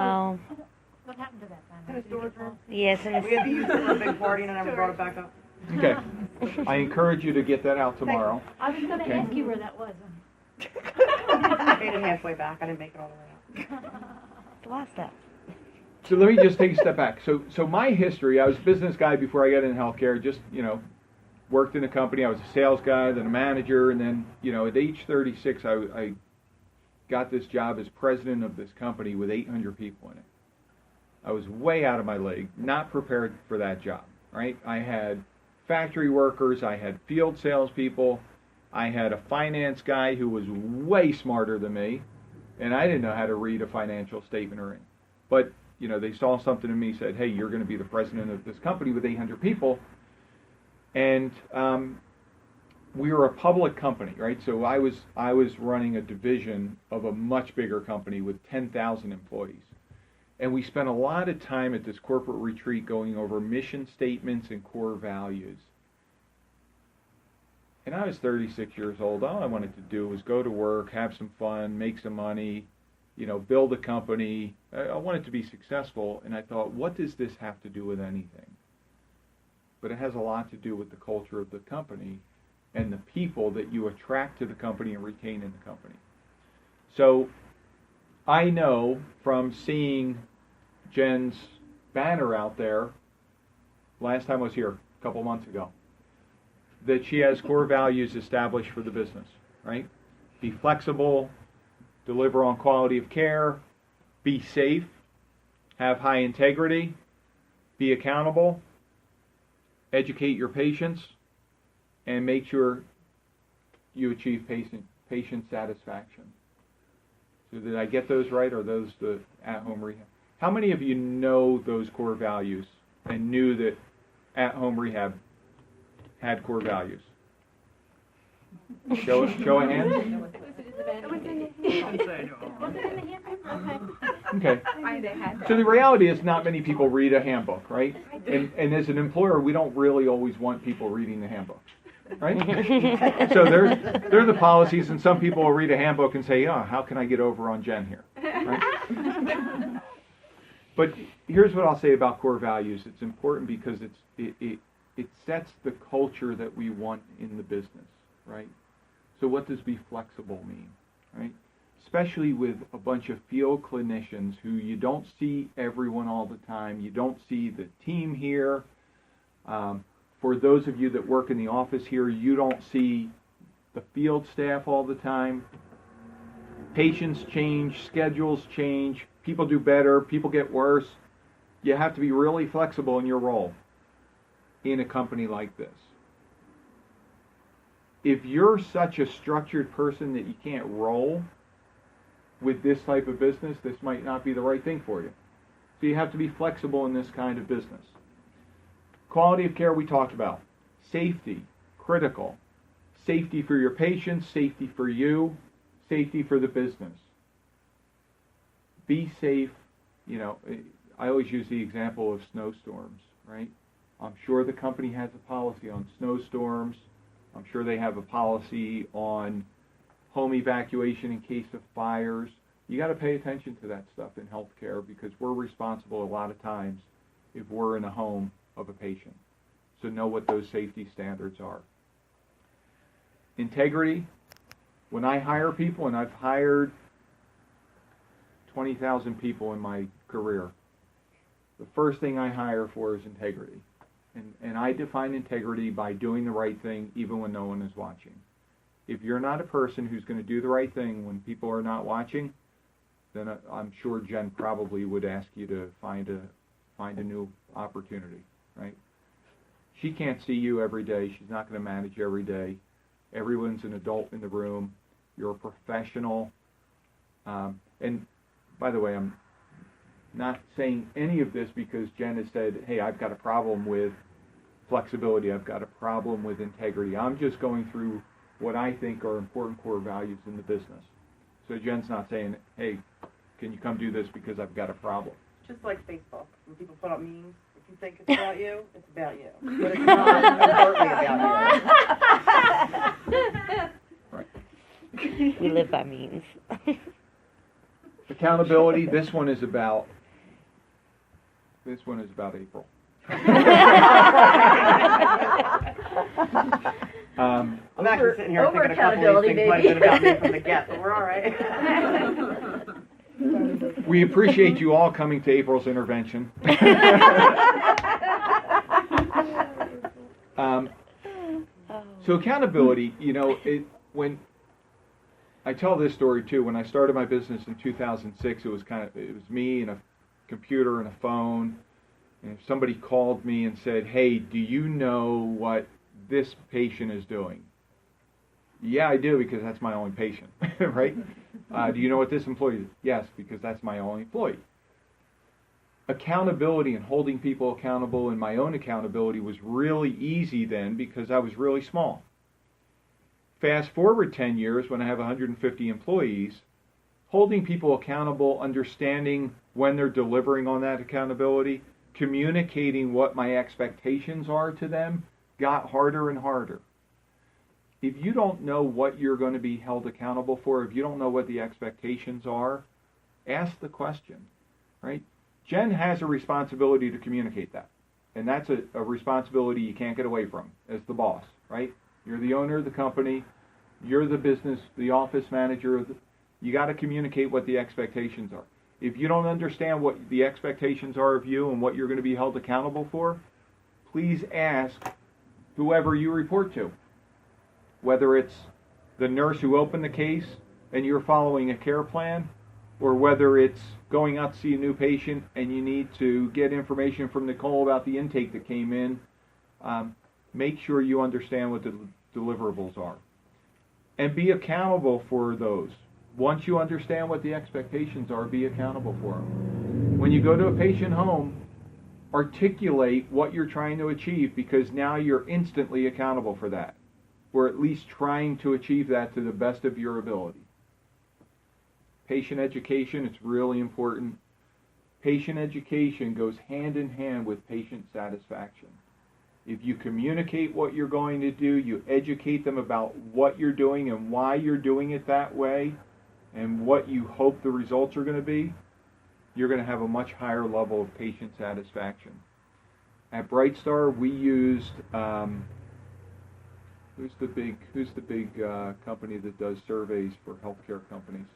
happened to that banner? Yes, it We had to is. use it for a big party and I never brought it back up. Okay. I encourage you to get that out tomorrow. I was going to Okay. ask you where that was. I made it halfway back. I didn't make it all the way up. The last step. So let me just take a step back. So my history, I was a business guy before I got into healthcare. Just, worked in a company. I was a sales guy, then a manager, and then, at age 36, I got this job as president of this company with 800 people in it. I was way out of my league, not prepared for that job, right? I had factory workers, I had field salespeople, I had a finance guy who was way smarter than me, and I didn't know how to read a financial statement or anything. But, they saw something in me, said, hey, you're going to be the president of this company with 800 people. And we were a public company, right? So I was running a division of a much bigger company with 10,000 employees. And we spent a lot of time at this corporate retreat going over mission statements and core values. And I was 36 years old. All I wanted to do was go to work, have some fun, make some money, build a company. I wanted to be successful. And I thought, what does this have to do with anything? But it has a lot to do with the culture of the company and the people that you attract to the company and retain in the company. So I know from seeing Jen's banner out there last time I was here, a couple months ago, that she has core values established for the business, right? Be flexible, deliver on quality of care, be safe, have high integrity, be accountable, educate your patients, and make sure you achieve patient satisfaction. So did I get those right, or are those the at-home rehab? How many of you know those core values and knew that at-home rehab had core values? Show of hands. Okay. So the reality is not many people read a handbook, right? And as an employer, we don't really always want people reading the handbook, right? So there's the policies, and some people will read a handbook and say, oh, how can I get over on Jen here? Right? But here's what I'll say about core values. It's important because it sets the culture that we want in the business, right? So what does be flexible mean, right? Especially with a bunch of field clinicians who you don't see everyone all the time. You don't see the team here. For those of you that work in the office here, you don't see the field staff all the time. Patients change, schedules change, people do better, people get worse. You have to be really flexible in your role in a company like this. If you're such a structured person that you can't roll with this type of business, this might not be the right thing for you. So you have to be flexible in this kind of business. Quality of care we talked about. Safety, critical. Safety for your patients, safety for you, safety for the business. Be safe. I always use the example of snowstorms, right? I'm sure the company has a policy on snowstorms. I'm sure they have a policy on home evacuation in case of fires. You got to pay attention to that stuff in healthcare because we're responsible a lot of times if we're in a home of a patient. So know what those safety standards are. Integrity. When I hire people, and I've hired 20,000 people in my career, the first thing I hire for is integrity. And I define integrity by doing the right thing even when no one is watching. If you're not a person who's going to do the right thing when people are not watching, then I'm sure Jen probably would ask you to find a new opportunity, right? She can't see you every day. She's not going to manage every day. Everyone's an adult in the room. You're a professional. And by the way, I'm not saying any of this because Jen has said, hey, I've got a problem with flexibility. I've got a problem with integrity. I'm just going through what I think are important core values in the business. So Jen's not saying, hey, can you come do this because I've got a problem. Just like Facebook, when people put up memes, if you think it's about you, it's about you. But it's not overtly about you. Right. We live by means. Accountability, this one is about April. I'm actually sitting here thinking a couple of these things might have been about me from the get, but we're all right. We appreciate you all coming to April's intervention. So accountability, when I tell this story too, when I started my business in 2006, it was me and a computer and a phone. And if somebody called me and said, hey, do you know what this patient is doing? Yeah, I do, because that's my only patient, right? Do you know what this employee is? Yes, because that's my only employee. Accountability and holding people accountable and my own accountability was really easy then because I was really small. Fast forward 10 years when I have 150 employees, holding people accountable, understanding when they're delivering on that accountability, communicating what my expectations are to them, got harder and harder. If you don't know what you're going to be held accountable for, if you don't know what the expectations are, ask the question, right? Jen has a responsibility to communicate that. And that's a responsibility you can't get away from as the boss, right? You're the owner of the company. You're the business, the office manager. You got to communicate what the expectations are. If you don't understand what the expectations are of you and what you're going to be held accountable for, please ask whoever you report to. Whether it's the nurse who opened the case and you're following a care plan, or whether it's going out to see a new patient and you need to get information from Nicole about the intake that came in, make sure you understand what the deliverables are. And be accountable for those. Once you understand what the expectations are, be accountable for them. When you go to a patient home, articulate what you're trying to achieve, because now you're instantly accountable for that. Or at least trying to achieve that to the best of your ability. Patient education, it's really important. Patient education goes hand in hand with patient satisfaction. If you communicate what you're going to do, you educate them about what you're doing and why you're doing it that way, and what you hope the results are going to be, you're going to have a much higher level of patient satisfaction. At Brightstar, we used who's the big company that does surveys for healthcare companies?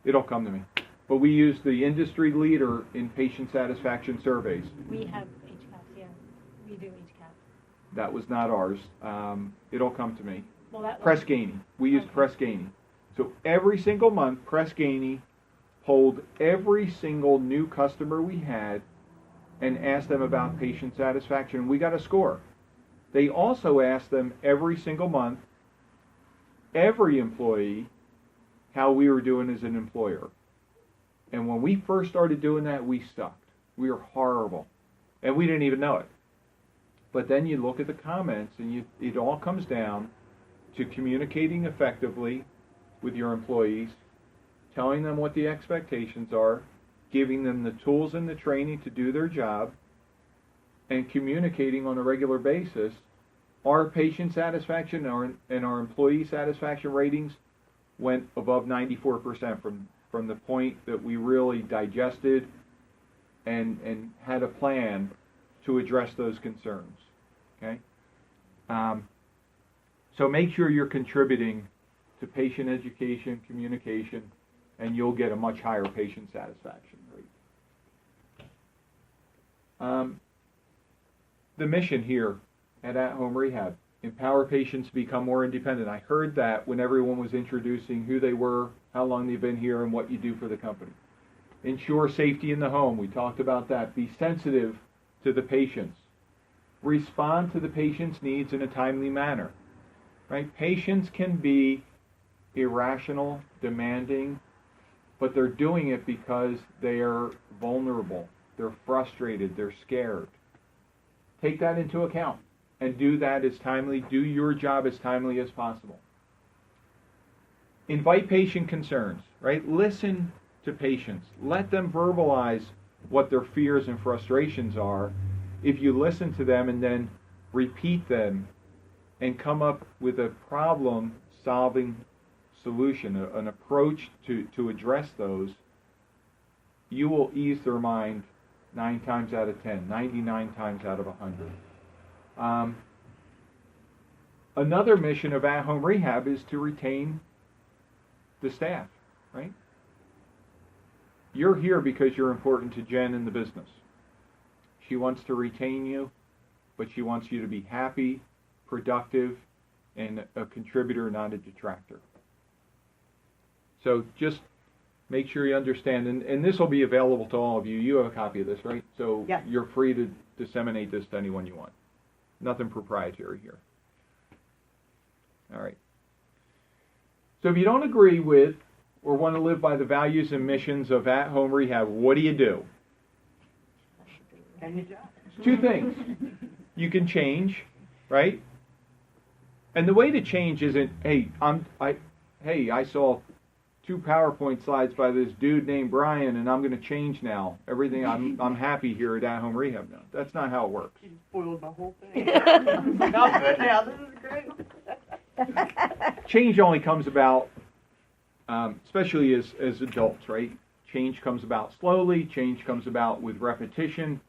It'll come to me. But we use the industry leader in patient satisfaction surveys. We have HCAPs, yeah. We do HCAPs. That was not ours. It'll come to me. Well, Press Ganey. We used Press Ganey. So every single month, Press Ganey polled every single new customer we had and asked them about patient satisfaction. We got a score. They also asked them every single month, every employee, how we were doing as an employer. And when we first started doing that, we sucked. We were horrible. And we didn't even know it. But then you look at the comments, and it all comes down to communicating effectively with your employees, telling them what the expectations are, giving them the tools and the training to do their job, and communicating on a regular basis. Our patient satisfaction and our employee satisfaction ratings went above 94% from the point that we really digested and had a plan to address those concerns. Okay? So make sure you're contributing to patient education, communication, and you'll get a much higher patient satisfaction rate. the mission here at Home Rehab. Empower patients to become more independent. I heard that when everyone was introducing who they were, how long they've been here, and what you do for the company. Ensure safety in the home. We talked about that. Be sensitive to the patients. Respond to the patient's needs in a timely manner. Right? Patients can be irrational, demanding, but they're doing it because they are vulnerable. They're frustrated. They're scared. Take that into account and do that as timely. Do your job as timely as possible. Invite patient concerns, right? Listen to patients. Let them verbalize what their fears and frustrations are. If you listen to them and then repeat them and come up with a problem-solving solution, an approach to address those, you will ease their mind 9 times out of 10, 99 times out of 100. Another mission of at-home rehab is to retain the staff, right? You're here because you're important to Jen and the business. She wants to retain you, but she wants you to be happy, productive, and a contributor, not a detractor. So just make sure you understand, and this will be available to all of you. You have a copy of this, right? So yes. You're free to disseminate this to anyone you want. Nothing proprietary here. All right. So if you don't agree with or want to live by the values and missions of at-home rehab, what do you do? Two things. You can change, right? And the way to change isn't, hey, I saw 2 PowerPoint slides by this dude named Brian, and I'm going to change now. Everything, I'm happy here at home rehab now. That's not how it works. You spoiled the whole thing. I'm good now. This is great. Change only comes about, especially as adults, right? Change comes about slowly. Change comes about with repetition.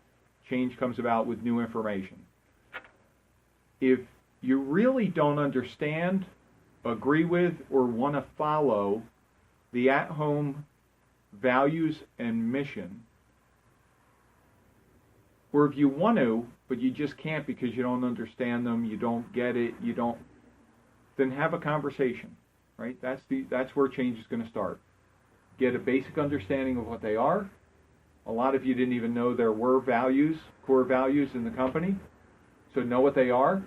Change comes about with new information. If you really don't understand, agree with, or want to follow the at-home values and mission, or if you want to, but you just can't because you don't understand them, you don't get it, then have a conversation, right? That's where change is going to start. Get a basic understanding of what they are. A lot of you didn't even know there were values, core values in the company. So know what they are.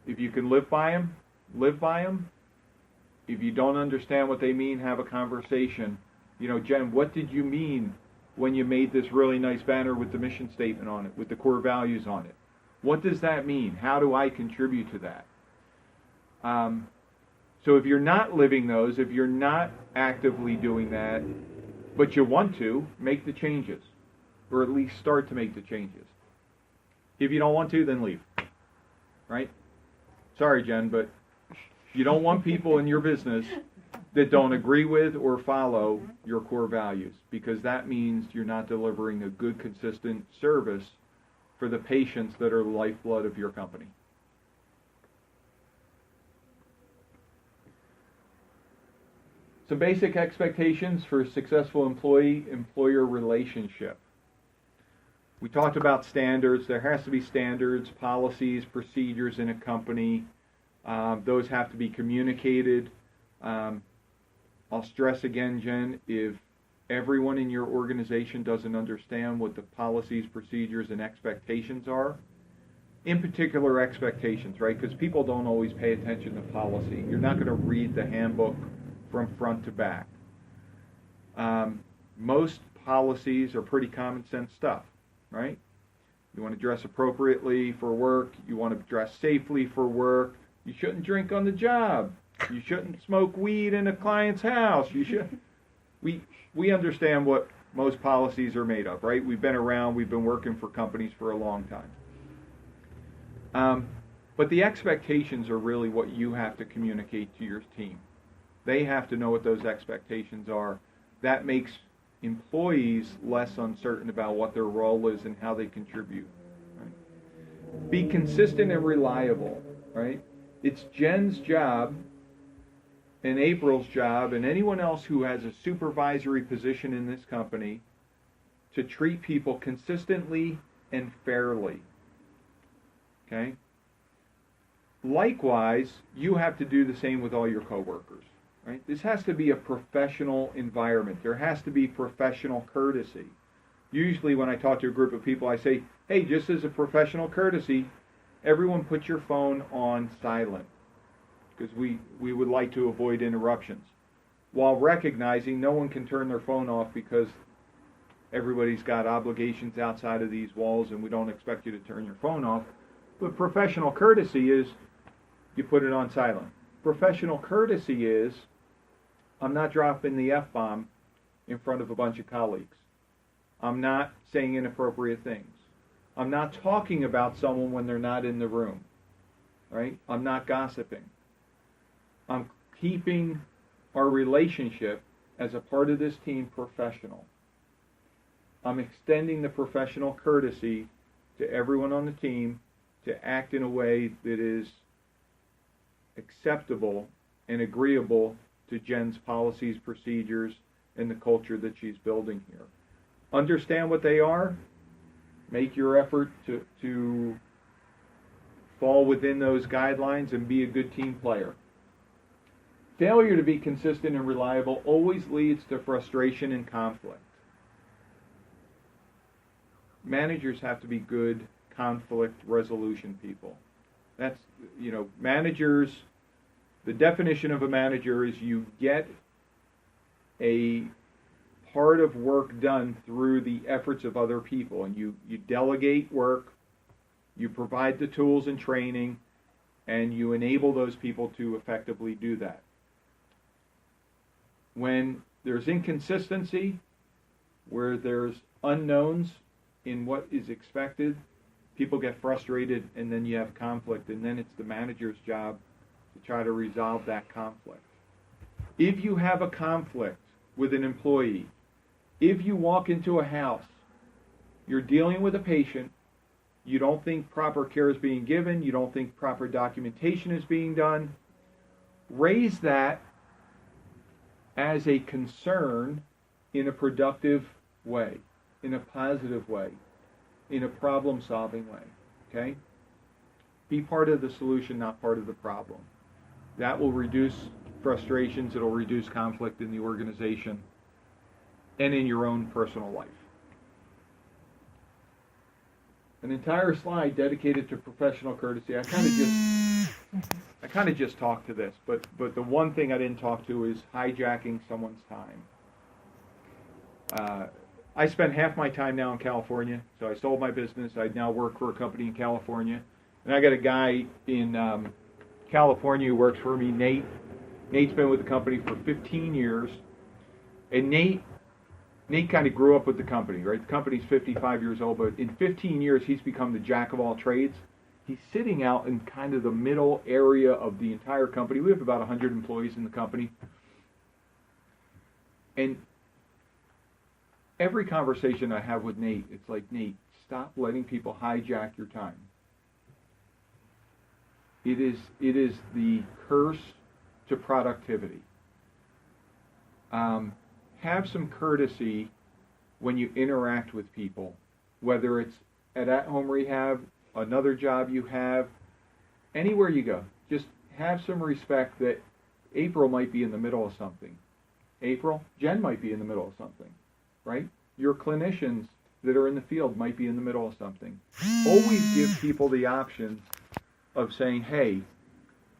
If you can live by them, live by them. If you don't understand what they mean, have a conversation. Jen, what did you mean when you made this really nice banner with the mission statement on it, with the core values on it? What does that mean? How do I contribute to that? So if you're not living those, if you're not actively doing that, but you want to, make the changes, or at least start to make the changes. If you don't want to, then leave, right? Sorry, Jen, but you don't want people in your business that don't agree with or follow your core values, because that means you're not delivering a good, consistent service for the patients that are the lifeblood of your company. Some basic expectations for a successful employee-employer relationship. We talked about standards. There has to be standards, policies, procedures in a company. Those have to be communicated. I'll stress again, Jen, if everyone in your organization doesn't understand what the policies, procedures, and expectations are, in particular expectations, right? Because people don't always pay attention to policy. You're not going to read the handbook from front to back. Most policies are pretty common sense stuff, right? You want to dress appropriately for work. You want to dress safely for work. You shouldn't drink on the job. You shouldn't smoke weed in a client's house. You should. We understand what most policies are made of, right? We've been around. We've been working for companies for a long time. But the expectations are really what you have to communicate to your team. They have to know what those expectations are. That makes employees less uncertain about what their role is and how they contribute. Right? Be consistent and reliable, right? It's Jen's job and April's job and anyone else who has a supervisory position in this company to treat people consistently and fairly. Okay? Likewise, you have to do the same with all your coworkers. Right? This has to be a professional environment. There has to be professional courtesy. Usually when I talk to a group of people, I say, hey, just as a professional courtesy, everyone put your phone on silent, because we would like to avoid interruptions, while recognizing no one can turn their phone off because everybody's got obligations outside of these walls and we don't expect you to turn your phone off. But professional courtesy is you put it on silent. Professional courtesy is I'm not dropping the F-bomb in front of a bunch of colleagues. I'm not saying inappropriate things. I'm not talking about someone when they're not in the room. Right? I'm not gossiping. I'm keeping our relationship as a part of this team professional. I'm extending the professional courtesy to everyone on the team to act in a way that is acceptable and agreeable to Jen's policies, procedures, and the culture that she's building here. Understand what they are. Make your effort to fall within those guidelines and be a good team player. Failure to be consistent and reliable always leads to frustration and conflict. Managers have to be good conflict resolution people. That's, managers, the definition of a manager is you get a part of work done through the efforts of other people, and you delegate work, you provide the tools and training, and you enable those people to effectively do that. When there's inconsistency, where there's unknowns in what is expected, people get frustrated, and then you have conflict, and then it's the manager's job to try to resolve that conflict. If you have a conflict with an employee, if you walk into a house, you're dealing with a patient, you don't think proper care is being given, you don't think proper documentation is being done, raise that as a concern in a productive way, in a positive way, in a problem-solving way, okay? Be part of the solution, not part of the problem. That will reduce frustrations, it'll reduce conflict in the organization and in your own personal life. An entire slide dedicated to professional courtesy. I kind of just talked to this, but the one thing I didn't talk to is hijacking someone's time. I spend half my time now in California, so I sold my business. I now work for a company in California, and I got a guy in California who works for me, Nate. Nate's been with the company for 15 years, and Nate kind of grew up with the company, right? The company's 55 years old, but in 15 years, he's become the jack of all trades. He's sitting out in kind of the middle area of the entire company. We have about 100 employees in the company. And every conversation I have with Nate, it's like, Nate, stop letting people hijack your time. It is the curse to productivity. Have some courtesy when you interact with people, whether it's at-home rehab, another job you have, anywhere you go. Just have some respect that April might be in the middle of something. Jen might be in the middle of something, right? Your clinicians that are in the field might be in the middle of something. Always give people the option of saying, hey,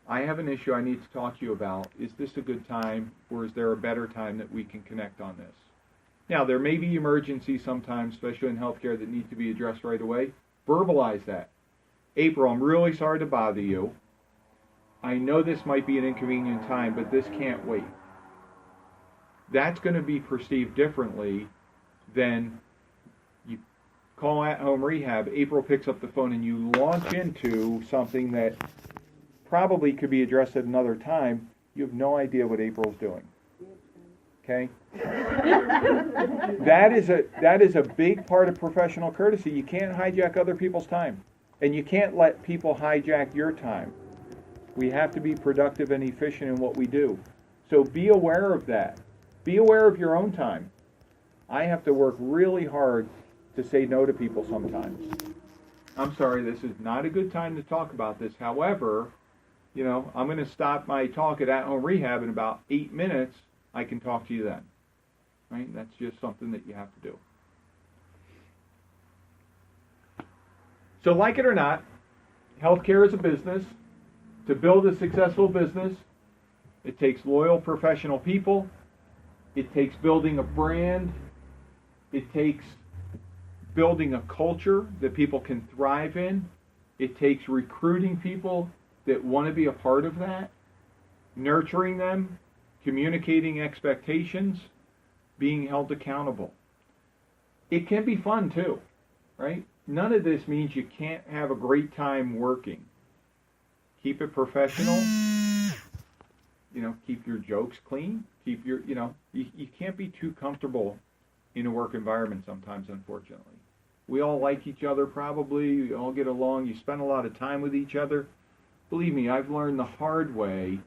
I have an issue I need to talk to you about. Is this a good time, or is there a better time that we can connect on this? Now, there may be emergencies sometimes, especially in healthcare, that need to be addressed right away. Verbalize that. April, I'm really sorry to bother you. I know this might be an inconvenient time, but this can't wait. That's going to be perceived differently than you call at-home rehab, April picks up the phone, and you launch into something that probably could be addressed at another time. You have no idea what April's doing. Okay? That is a big part of professional courtesy. You can't hijack other people's time. And you can't let people hijack your time. We have to be productive and efficient in what we do. So be aware of that. Be aware of your own time. I have to work really hard to say no to people sometimes. I'm sorry, this is not a good time to talk about this. However, I'm going to stop my talk at home rehab in about 8 minutes. I can talk to you then. Right? That's just something that you have to do. So like it or not, healthcare is a business. To build a successful business, it takes loyal professional people. It takes building a brand. It takes building a culture that people can thrive in. It takes recruiting people that want to be a part of that, nurturing them, communicating expectations, being held accountable. It can be fun too, right? None of this means you can't have a great time working. Keep it professional. Keep your jokes clean. Keep your, you can't be too comfortable in a work environment sometimes, unfortunately. We all like each other probably. We all get along. You spend a lot of time with each other. Believe me, I've learned the hard way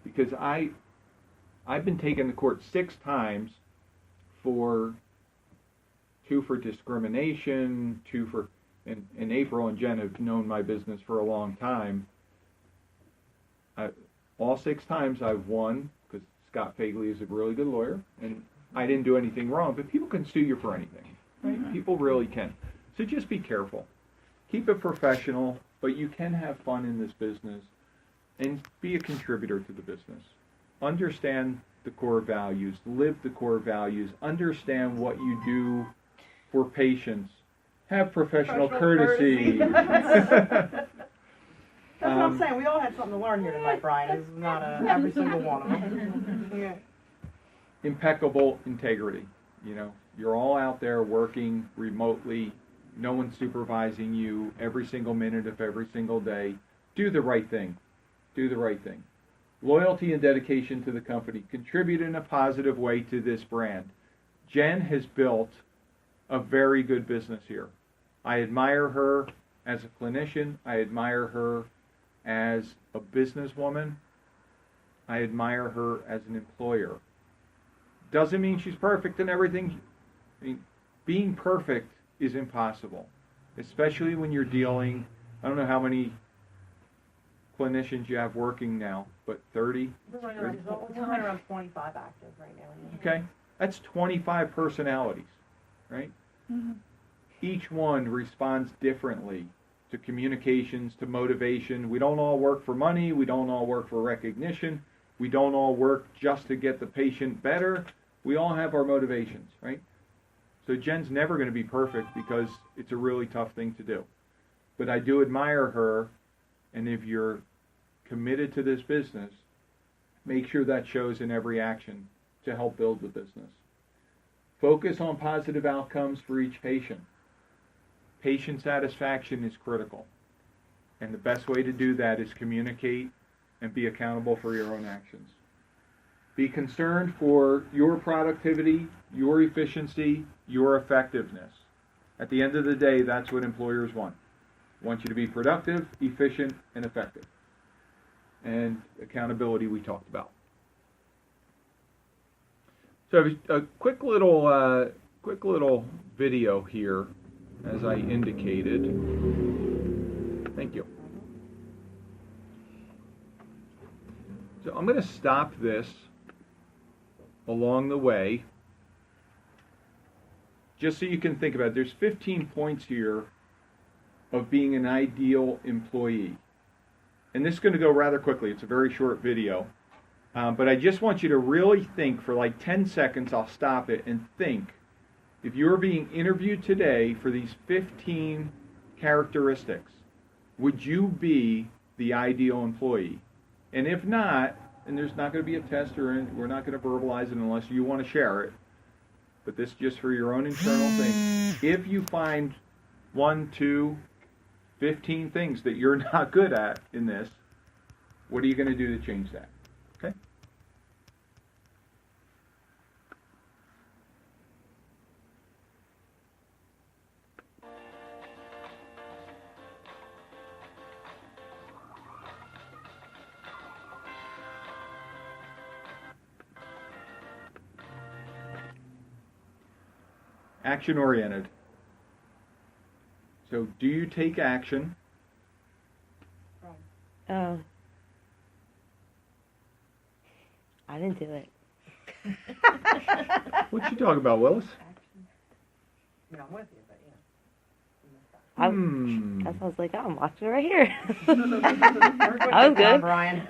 because I've been taken to court 6 times for 2 for discrimination, 2 for, and April and Jen have known my business for a long time. All 6 times I've won because Scott Fagley is a really good lawyer and I didn't do anything wrong, but people can sue you for anything, right? Mm-hmm. People really can. So just be careful. Keep it professional, but you can have fun in this business and be a contributor to the business. Understand the core values, live the core values, understand what you do for patients, have professional courtesy. That's what I'm saying. We all had something to learn here tonight, Brian. This is not every single one of them. Yeah. Impeccable integrity. You're all out there working remotely. No one's supervising you every single minute of every single day. Do the right thing. Do the right thing. Loyalty and dedication to the company. Contribute in a positive way to this brand. Jen has built a very good business here. I admire her as a clinician. I admire her as a businesswoman. I admire her as an employer. Doesn't mean she's perfect in everything. Being perfect is impossible, especially when you're dealing, I don't know how many clinicians you have working now, but 30? We're right around 25 active right now. Okay, that's 25 personalities, right? Mm-hmm. Each one responds differently to communications, to motivation. We don't all work for money. We don't all work for recognition. We don't all work just to get the patient better. We all have our motivations, right? So Jen's never going to be perfect because it's a really tough thing to do. But I do admire her, and if you're committed to this business, make sure that shows in every action to help build the business. Focus on positive outcomes for each patient. Patient satisfaction is critical. And the best way to do that is communicate and be accountable for your own actions. Be concerned for your productivity, your efficiency, your effectiveness. At the end of the day, that's what employers want. They want you to be productive, efficient, and effective. And accountability we talked about. So a quick little video here, as I indicated. Thank you. So I'm going to stop this along the way, just so you can think about it. There's 15 points here of being an ideal employee. And this is going to go rather quickly. It's a very short video. But I just want you to really think for like 10 seconds. I'll stop it and think. If you were being interviewed today for these 15 characteristics, would you be the ideal employee? And if not, and there's not going to be a test or we're not going to verbalize it unless you want to share it, but this is just for your own internal thing. If you find 1, 2, 15 things that you're not good at in this, what are you going to do to change that? Okay? Action-oriented. So, do you take action? Oh. I didn't do it. What you talking about, Willis? I mean, I'm with you, but That's why I was like, oh, I'm watching it right here. yeah. I was good. Brian.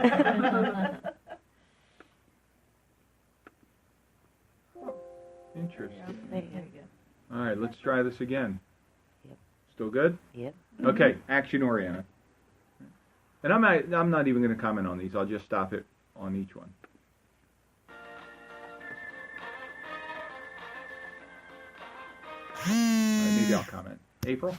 Interesting. There you go. All right, let's try this again. Yep. Still good? Yep. Okay, action oriented. And I'm not even going to comment on these. I'll just stop it on each one. All right, maybe I'll comment. April?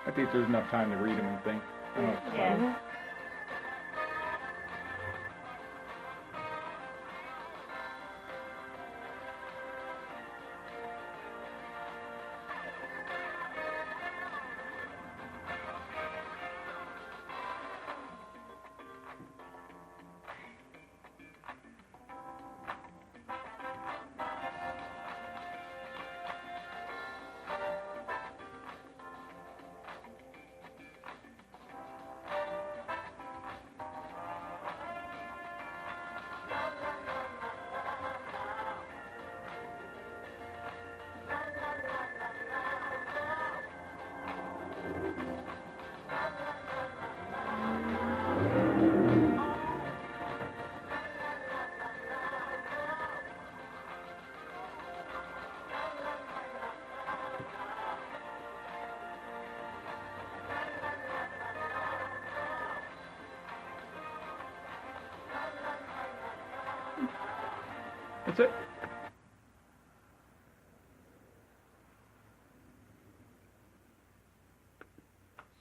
I think there's enough time to read them and think. Yeah. That's it.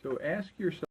So ask yourself.